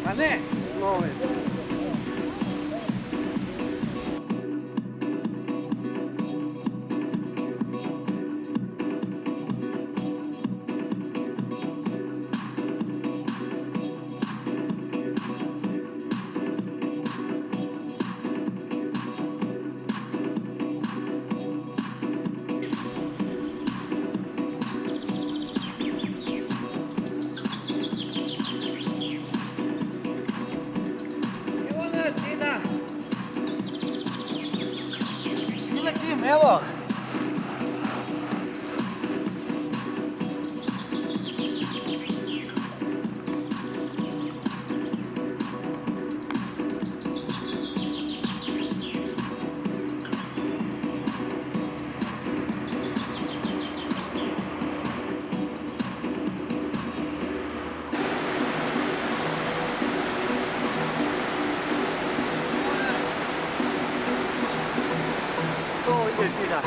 A ne, lovec. Evo. To je vida.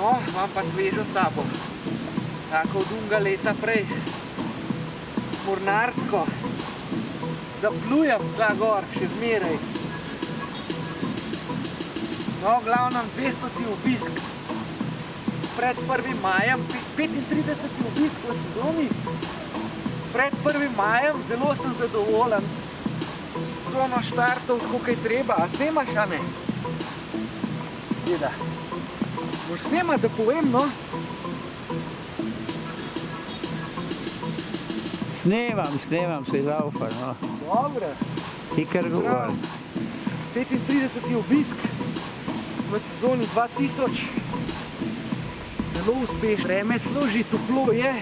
No, imam pa svežo sabo. Tako od unga leta prej. Mornarsko. Da plujem tla gor, še zmeraj. No, v glavnem 200. obisk. Pred 1. majem, 35. obisk v sezoni. Pred 1. majem, zelo sem zadovoljen. Sezono štartov tako, kaj treba. A snemaš, a ne? Deda. Moš snema, da povem, no? Snemam, se zaupa, no. Dobro. Ti kar govor. 35. obisk v sezoni 2000. Zelo uspešno. Vreme služi, toplo je.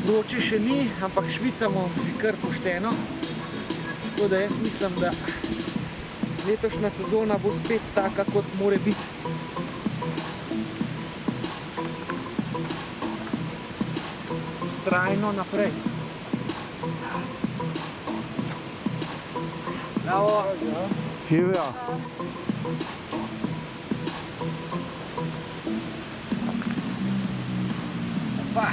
Vroče še ni, ampak švicamo že kar pošteno. Tako da jaz mislim, da letošnja sezona bo spet taka, kot more biti. Trajno naprej. Bravo. Živijo. Pa.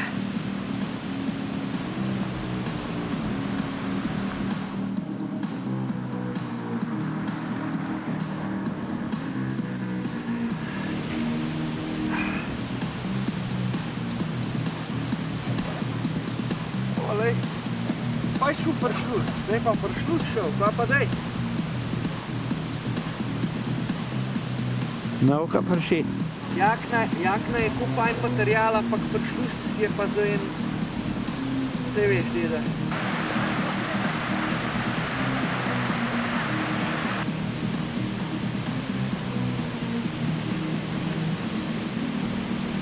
Olej, pa je šel pršlus, zdaj pa pršlus šel, pa daj. Novka prši. Jakna je kupaj materijal, ampak pršlus je pa za en, te veš, deda.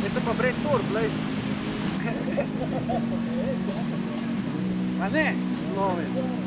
Jaz sem pa brez torb, lej. A ne, lovec.